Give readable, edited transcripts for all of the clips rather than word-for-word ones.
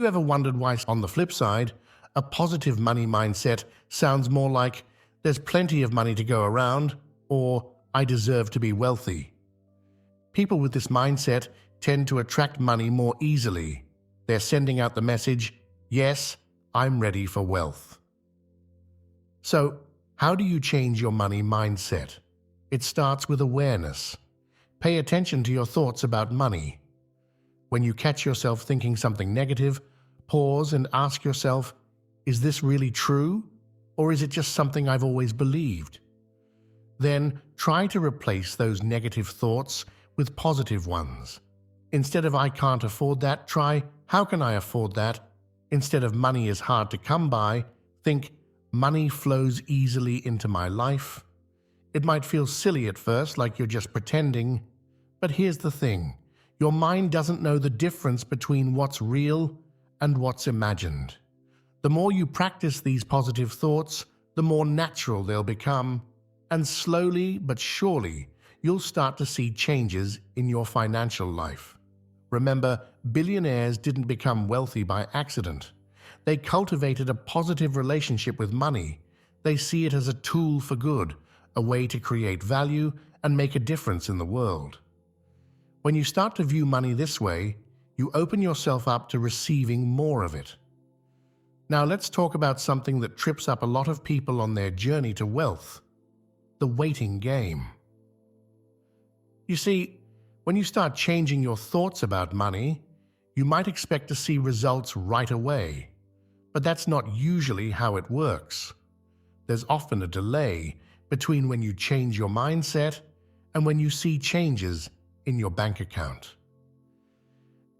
You ever wondered why, on the flip side, a positive money mindset sounds more like there's plenty of money to go around or I deserve to be wealthy? People with this mindset tend to attract money more easily. They're sending out the message, yes, I'm ready for wealth. So, how do you change your money mindset? It starts with awareness. Pay attention to your thoughts about money. When you catch yourself thinking something negative, pause and ask yourself, is this really true? Or is it just something I've always believed? Then try to replace those negative thoughts with positive ones. Instead of I can't afford that, try how can I afford that? Instead of money is hard to come by, think money flows easily into my life. It might feel silly at first, like you're just pretending, but here's the thing. Your mind doesn't know the difference between what's real and what's imagined. The more you practice these positive thoughts, the more natural they'll become, and slowly but surely, you'll start to see changes in your financial life. Remember, billionaires didn't become wealthy by accident. They cultivated a positive relationship with money. They see it as a tool for good, a way to create value and make a difference in the world. When you start to view money this way, you open yourself up to receiving more of it. Now let's talk about something that trips up a lot of people on their journey to wealth: the waiting game. You see, when you start changing your thoughts about money, you might expect to see results right away. But that's not usually how it works. There's often a delay between when you change your mindset and when you see changes in your bank account.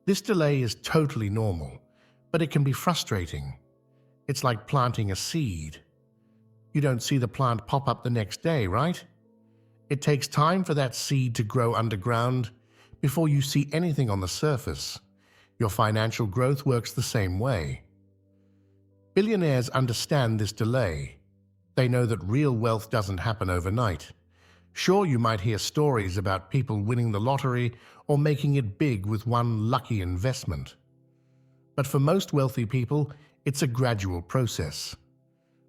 This delay is totally normal, but it can be frustrating. It's like planting a seed. You don't see the plant pop up the next day, right? It takes time for that seed to grow underground before you see anything on the surface. Your financial growth works the same way. Billionaires understand this delay. They know that real wealth doesn't happen overnight. Sure, you might hear stories about people winning the lottery or making it big with one lucky investment. But for most wealthy people, it's a gradual process.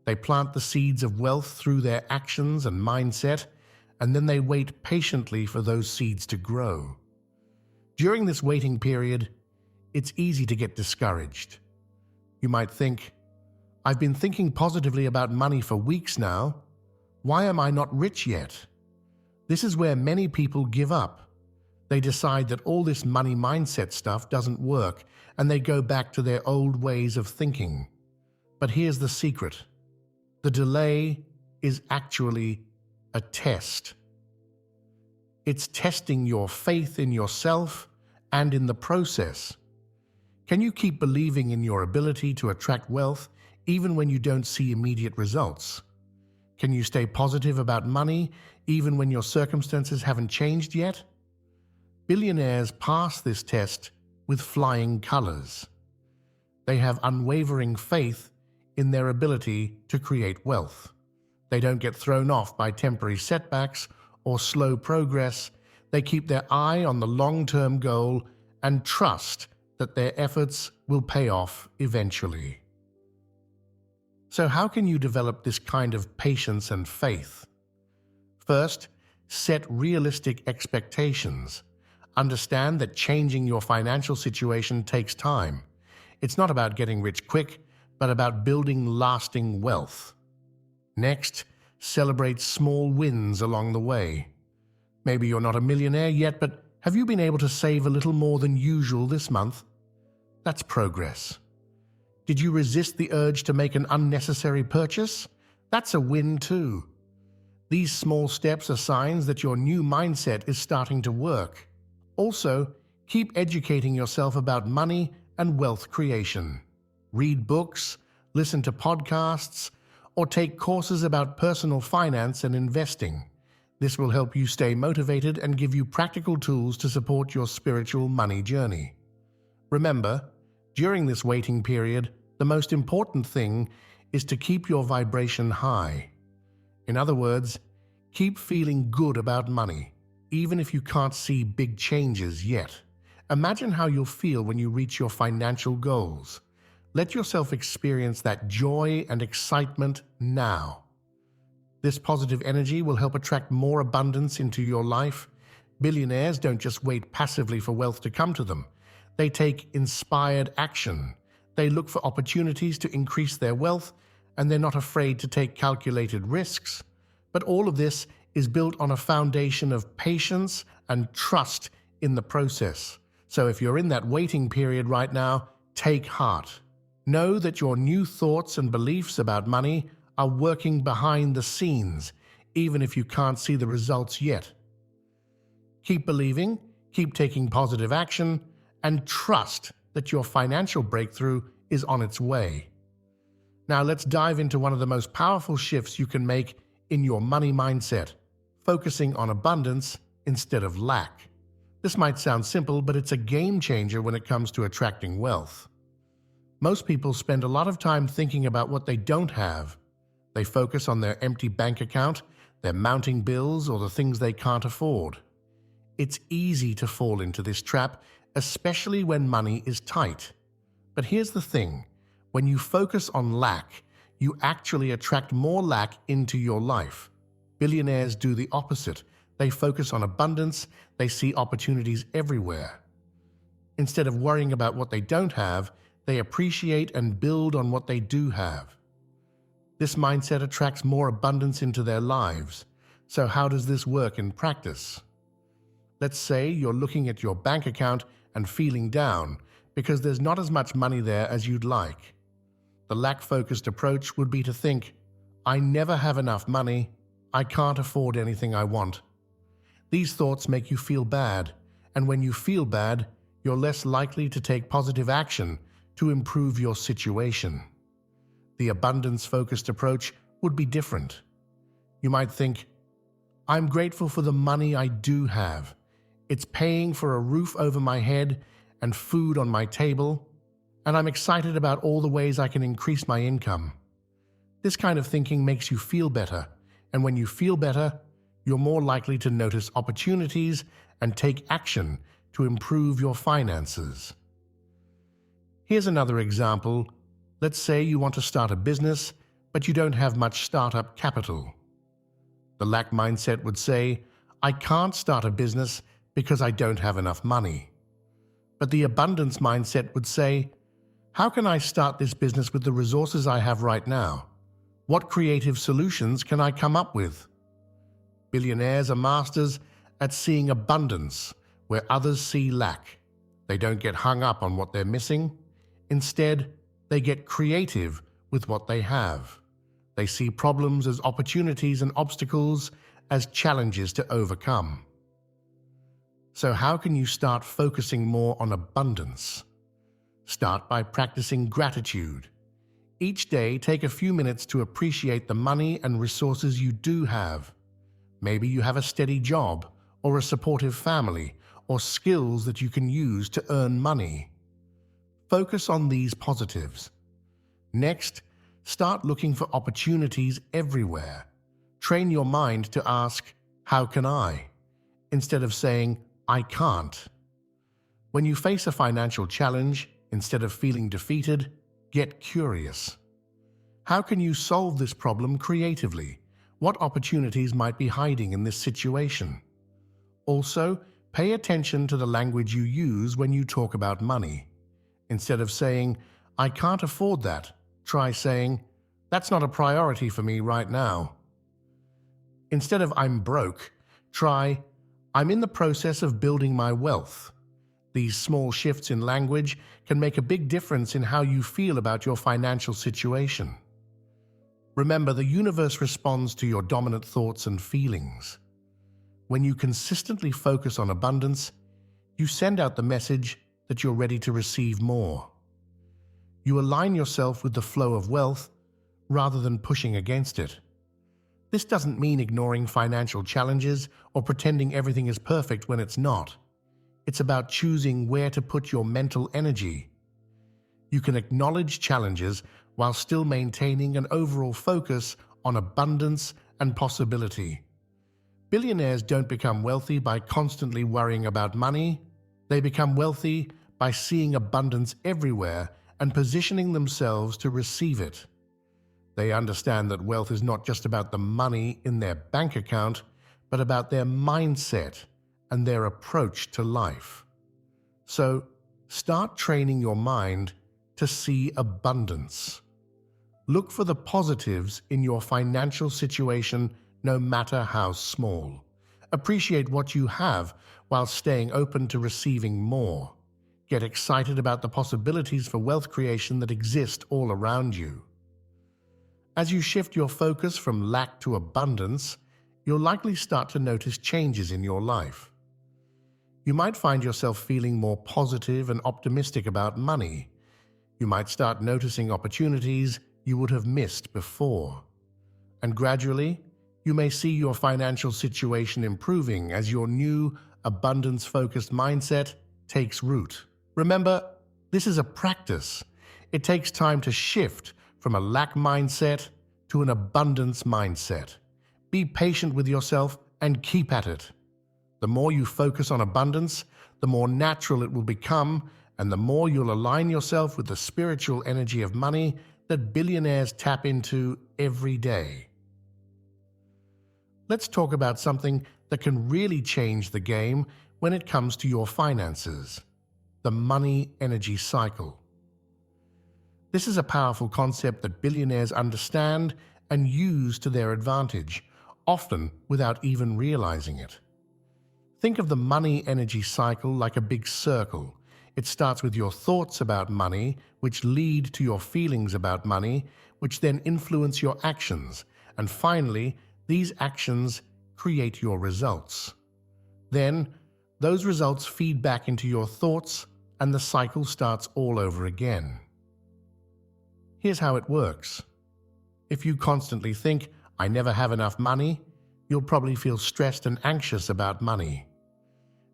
They plant the seeds of wealth through their actions and mindset, and then they wait patiently for those seeds to grow. During this waiting period, it's easy to get discouraged. You might think, I've been thinking positively about money for weeks now. Why am I not rich yet? This is where many people give up. They decide that all this money mindset stuff doesn't work, and they go back to their old ways of thinking. But here's the secret. The delay is actually a test. It's testing your faith in yourself and in the process. Can you keep believing in your ability to attract wealth even when you don't see immediate results? Can you stay positive about money even when your circumstances haven't changed yet? Billionaires pass this test with flying colors. They have unwavering faith in their ability to create wealth. They don't get thrown off by temporary setbacks or slow progress. They keep their eye on the long-term goal and trust that their efforts will pay off eventually. So how can you develop this kind of patience and faith? First, set realistic expectations. Understand that changing your financial situation takes time. It's not about getting rich quick, but about building lasting wealth. Next, celebrate small wins along the way. Maybe you're not a millionaire yet, but have you been able to save a little more than usual this month? That's progress. Did you resist the urge to make an unnecessary purchase? That's a win too. These small steps are signs that your new mindset is starting to work. Also, keep educating yourself about money and wealth creation. Read books, listen to podcasts, or take courses about personal finance and investing. This will help you stay motivated and give you practical tools to support your spiritual money journey. Remember, during this waiting period, the most important thing is to keep your vibration high. In other words, keep feeling good about money, even if you can't see big changes yet. Imagine how you'll feel when you reach your financial goals. Let yourself experience that joy and excitement now. This positive energy will help attract more abundance into your life. Billionaires don't just wait passively for wealth to come to them. They take inspired action. They look for opportunities to increase their wealth, and they're not afraid to take calculated risks. But all of this is built on a foundation of patience and trust in the process. So if you're in that waiting period right now, take heart. Know that your new thoughts and beliefs about money are working behind the scenes, even if you can't see the results yet. Keep believing, keep taking positive action, and trust that your financial breakthrough is on its way. Now let's dive into one of the most powerful shifts you can make in your money mindset, focusing on abundance instead of lack. This might sound simple, but it's a game changer when it comes to attracting wealth. Most people spend a lot of time thinking about what they don't have. They focus on their empty bank account, their mounting bills, or the things they can't afford. It's easy to fall into this trap, especially when money is tight. But here's the thing, when you focus on lack, you actually attract more lack into your life. Billionaires do the opposite. They focus on abundance, they see opportunities everywhere. Instead of worrying about what they don't have, they appreciate and build on what they do have. This mindset attracts more abundance into their lives. So how does this work in practice? Let's say you're looking at your bank account and feeling down because there's not as much money there as you'd like. The lack-focused approach would be to think, I never have enough money, I can't afford anything I want. These thoughts make you feel bad, and when you feel bad, you're less likely to take positive action to improve your situation. The abundance-focused approach would be different. You might think, I'm grateful for the money I do have. It's paying for a roof over my head and food on my table, and I'm excited about all the ways I can increase my income. This kind of thinking makes you feel better, and when you feel better, you're more likely to notice opportunities and take action to improve your finances. Here's another example. Let's say you want to start a business, but you don't have much startup capital. The lack mindset would say, I can't start a business because I don't have enough money. But the abundance mindset would say, how can I start this business with the resources I have right now? What creative solutions can I come up with? Billionaires are masters at seeing abundance where others see lack. They don't get hung up on what they're missing. Instead, they get creative with what they have. They see problems as opportunities and obstacles as challenges to overcome. So how can you start focusing more on abundance? Start by practicing gratitude. Each day, take a few minutes to appreciate the money and resources you do have. Maybe you have a steady job, or a supportive family, or skills that you can use to earn money. Focus on these positives. Next, start looking for opportunities everywhere. Train your mind to ask, how can I? Instead of saying, I can't. When you face a financial challenge, instead of feeling defeated, get curious. How can you solve this problem creatively? What opportunities might be hiding in this situation? Also, pay attention to the language you use when you talk about money. Instead of saying, I can't afford that, try saying, that's not a priority for me right now. Instead of I'm broke, try, I'm in the process of building my wealth. These small shifts in language can make a big difference in how you feel about your financial situation. Remember, the universe responds to your dominant thoughts and feelings. When you consistently focus on abundance, you send out the message that you're ready to receive more. You align yourself with the flow of wealth rather than pushing against it. This doesn't mean ignoring financial challenges or pretending everything is perfect when it's not. It's about choosing where to put your mental energy. You can acknowledge challenges while still maintaining an overall focus on abundance and possibility. Billionaires don't become wealthy by constantly worrying about money. They become wealthy by seeing abundance everywhere and positioning themselves to receive it. They understand that wealth is not just about the money in their bank account, but about their mindset and their approach to life. So, start training your mind to see abundance. Look for the positives in your financial situation, no matter how small. Appreciate what you have while staying open to receiving more. Get excited about the possibilities for wealth creation that exist all around you. As you shift your focus from lack to abundance, you'll likely start to notice changes in your life. You might find yourself feeling more positive and optimistic about money. You might start noticing opportunities you would have missed before. And gradually, you may see your financial situation improving as your new, abundance-focused mindset takes root. Remember, this is a practice. It takes time to shift from a lack mindset to an abundance mindset. Be patient with yourself and keep at it. The more you focus on abundance, the more natural it will become, and the more you'll align yourself with the spiritual energy of money that billionaires tap into every day. Let's talk about something that can really change the game when it comes to your finances: the money energy cycle. This is a powerful concept that billionaires understand and use to their advantage, often without even realizing it. Think of the money energy cycle like a big circle. It starts with your thoughts about money, which lead to your feelings about money, which then influence your actions, and finally, these actions create your results. Then, those results feed back into your thoughts, and the cycle starts all over again. Here's how it works. If you constantly think, "I never have enough money," you'll probably feel stressed and anxious about money.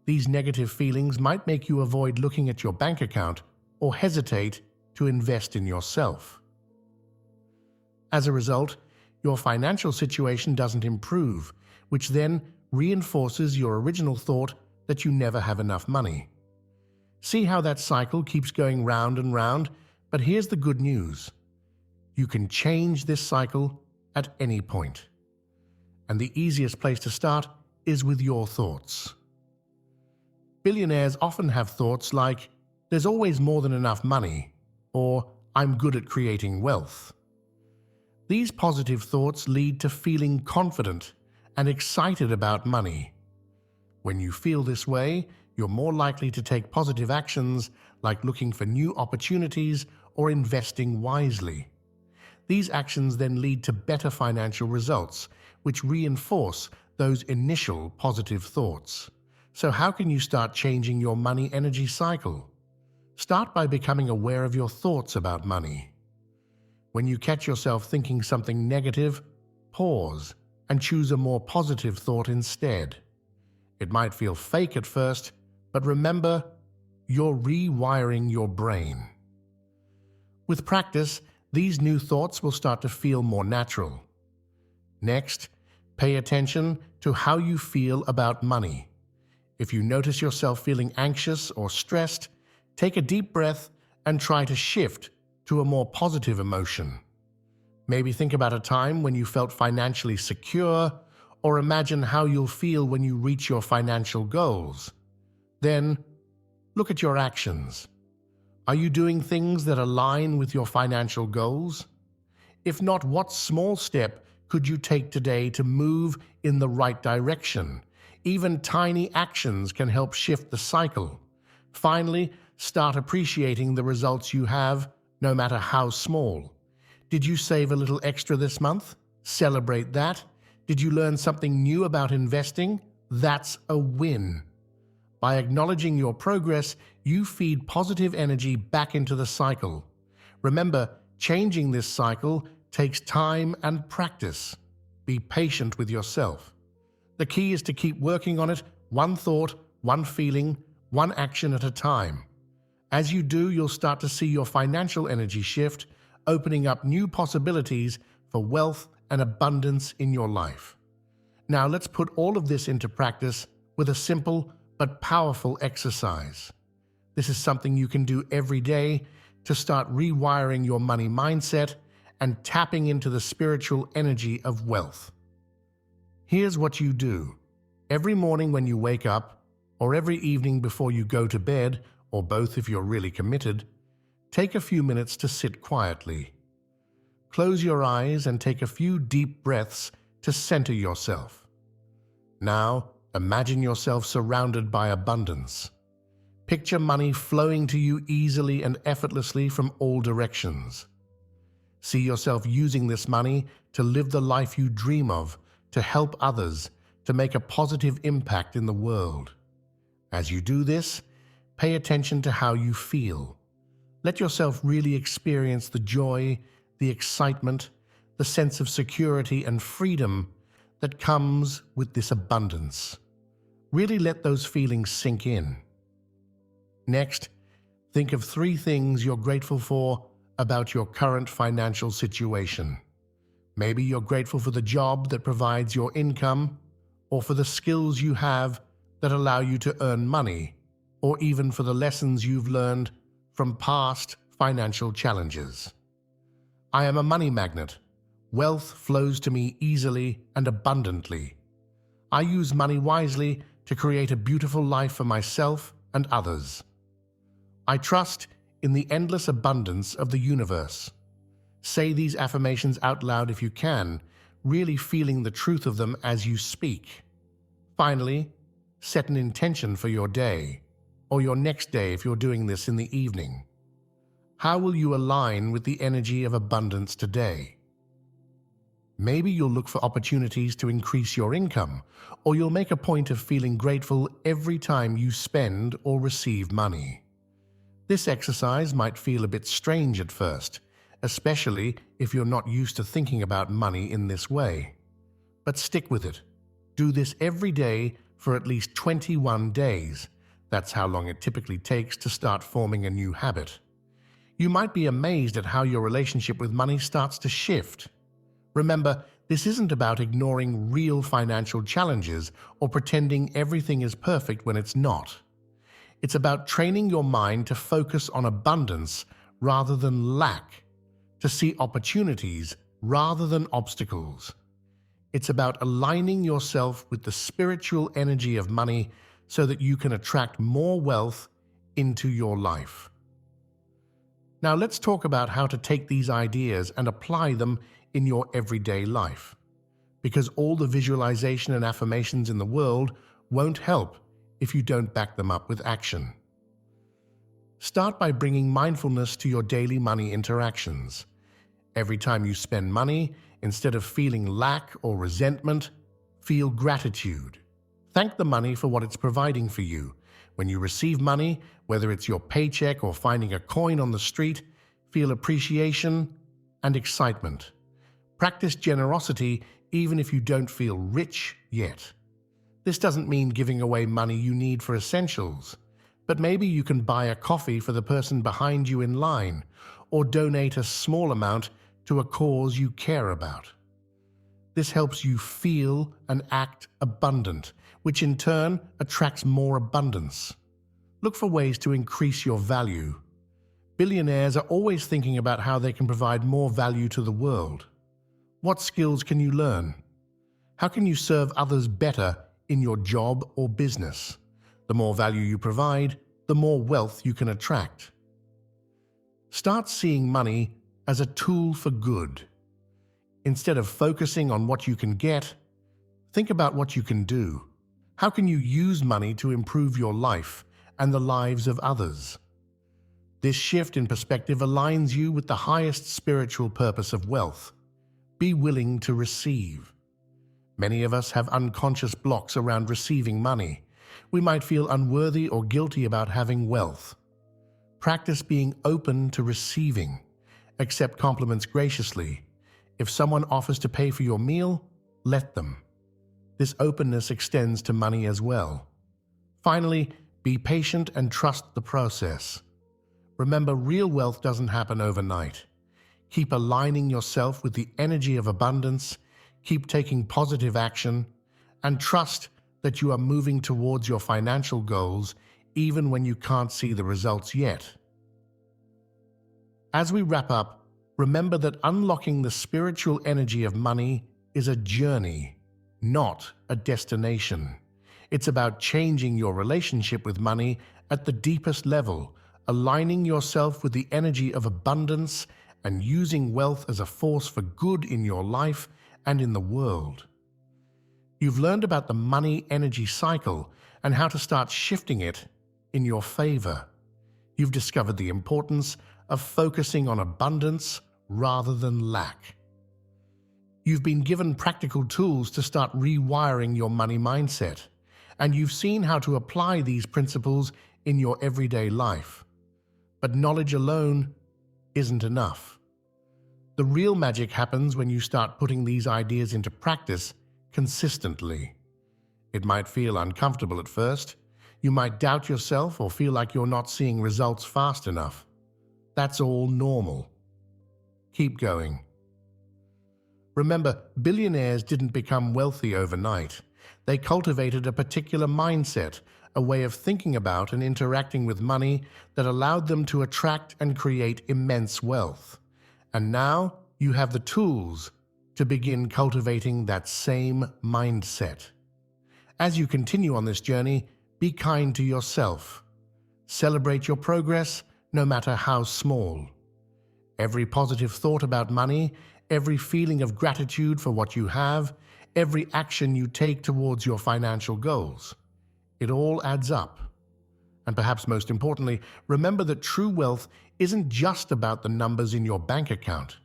These negative feelings might make you avoid looking at your bank account or hesitate to invest in yourself. As a result, your financial situation doesn't improve, which then reinforces your original thought that you never have enough money. See how that cycle keeps going round and round, but here's the good news. You can change this cycle at any point. And the easiest place to start is with your thoughts. Billionaires often have thoughts like, "There's always more than enough money," or "I'm good at creating wealth." These positive thoughts lead to feeling confident and excited about money. When you feel this way, you're more likely to take positive actions like looking for new opportunities or investing wisely. These actions then lead to better financial results, which reinforce those initial positive thoughts. So how can you start changing your money energy cycle? Start by becoming aware of your thoughts about money. When you catch yourself thinking something negative, pause and choose a more positive thought instead. It might feel fake at first, but remember, you're rewiring your brain. With practice, these new thoughts will start to feel more natural. Next, pay attention to how you feel about money. If you notice yourself feeling anxious or stressed, take a deep breath and try to shift to a more positive emotion. Maybe think about a time when you felt financially secure, or imagine how you'll feel when you reach your financial goals. Then, look at your actions. Are you doing things that align with your financial goals? If not, what small step could you take today to move in the right direction? Even tiny actions can help shift the cycle. Finally, start appreciating the results you have, no matter how small. Did you save a little extra this month? Celebrate that. Did you learn something new about investing? That's a win. By acknowledging your progress, you feed positive energy back into the cycle. Remember, changing this cycle takes time and practice. Be patient with yourself. The key is to keep working on it, one thought, one feeling, one action at a time. As you do, you'll start to see your financial energy shift, opening up new possibilities for wealth and abundance in your life. Now let's put all of this into practice with a simple but powerful exercise. This is something you can do every day to start rewiring your money mindset and tapping into the spiritual energy of wealth. Here's what you do. Every morning when you wake up, or every evening before you go to bed, or both if you're really committed, take a few minutes to sit quietly. Close your eyes and take a few deep breaths to center yourself. Now, imagine yourself surrounded by abundance. Picture money flowing to you easily and effortlessly from all directions. See yourself using this money to live the life you dream of, to help others, to make a positive impact in the world. As you do this, pay attention to how you feel. Let yourself really experience the joy, the excitement, the sense of security and freedom that comes with this abundance. Really let those feelings sink in. Next, think of 3 things you're grateful for about your current financial situation. Maybe you're grateful for the job that provides your income, or for the skills you have that allow you to earn money, or even for the lessons you've learned from past financial challenges. I am a money magnet. Wealth flows to me easily and abundantly. I use money wisely to create a beautiful life for myself and others. I trust in the endless abundance of the universe. Say these affirmations out loud if you can, really feeling the truth of them as you speak. Finally, set an intention for your day, or your next day if you're doing this in the evening. How will you align with the energy of abundance today? Maybe you'll look for opportunities to increase your income, or you'll make a point of feeling grateful every time you spend or receive money. This exercise might feel a bit strange at first, especially if you're not used to thinking about money in this way. But stick with it. Do this every day for at least 21 days. That's how long it typically takes to start forming a new habit. You might be amazed at how your relationship with money starts to shift. Remember, this isn't about ignoring real financial challenges or pretending everything is perfect when it's not. It's about training your mind to focus on abundance rather than lack, to see opportunities rather than obstacles. It's about aligning yourself with the spiritual energy of money so that you can attract more wealth into your life. Now let's talk about how to take these ideas and apply them in your everyday life. Because all the visualization and affirmations in the world won't help if you don't back them up with action. Start by bringing mindfulness to your daily money interactions. Every time you spend money, instead of feeling lack or resentment, feel gratitude. Thank the money for what it's providing for you. When you receive money, whether it's your paycheck or finding a coin on the street, feel appreciation and excitement. Practice generosity even if you don't feel rich yet. This doesn't mean giving away money you need for essentials, but maybe you can buy a coffee for the person behind you in line, or donate a small amount to a cause you care about. This helps you feel and act abundant, which in turn attracts more abundance. Look for ways to increase your value. Billionaires are always thinking about how they can provide more value to the world. What skills can you learn? How can you serve others better in your job or business? The more value you provide, the more wealth you can attract. Start seeing money as a tool for good. Instead of focusing on what you can get, think about what you can do. How can you use money to improve your life and the lives of others? This shift in perspective aligns you with the highest spiritual purpose of wealth. Be willing to receive. Many of us have unconscious blocks around receiving money. We might feel unworthy or guilty about having wealth. Practice being open to receiving. Accept compliments graciously. If someone offers to pay for your meal, let them. This openness extends to money as well. Finally, be patient and trust the process. Remember, real wealth doesn't happen overnight. Keep aligning yourself with the energy of abundance, keep taking positive action, and trust that you are moving towards your financial goals even when you can't see the results yet. As we wrap up, remember that unlocking the spiritual energy of money is a journey, not a destination. It's about changing your relationship with money at the deepest level, aligning yourself with the energy of abundance and using wealth as a force for good in your life and in the world. You've learned about the money energy cycle and how to start shifting it in your favor. You've discovered the importance of focusing on abundance rather than lack. You've been given practical tools to start rewiring your money mindset, and you've seen how to apply these principles in your everyday life. But knowledge alone isn't enough. The real magic happens when you start putting these ideas into practice consistently. It might feel uncomfortable at first. You might doubt yourself or feel like you're not seeing results fast enough. That's all normal. Keep going. Remember, billionaires didn't become wealthy overnight. They cultivated a particular mindset, a way of thinking about and interacting with money that allowed them to attract and create immense wealth. And now you have the tools to begin cultivating that same mindset. As you continue on this journey, be kind to yourself. Celebrate your progress, no matter how small. Every positive thought about money, every feeling of gratitude for what you have, every action you take towards your financial goals, it all adds up. And perhaps most importantly, remember that true wealth isn't just about the numbers in your bank account.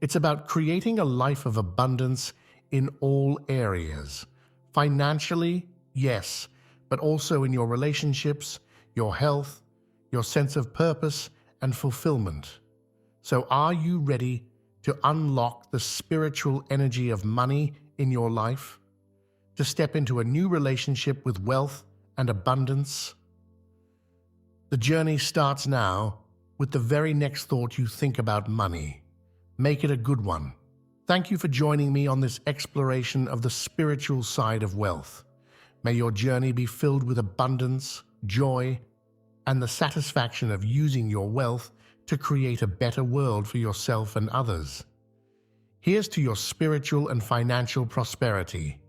It's about creating a life of abundance in all areas. Financially, yes, but also in your relationships, your health, your sense of purpose and fulfillment. So are you ready to unlock the spiritual energy of money in your life? To step into a new relationship with wealth and abundance? The journey starts now with the very next thought you think about money. Make it a good one. Thank you for joining me on this exploration of the spiritual side of wealth. May your journey be filled with abundance, joy, and the satisfaction of using your wealth to create a better world for yourself and others. Here's to your spiritual and financial prosperity.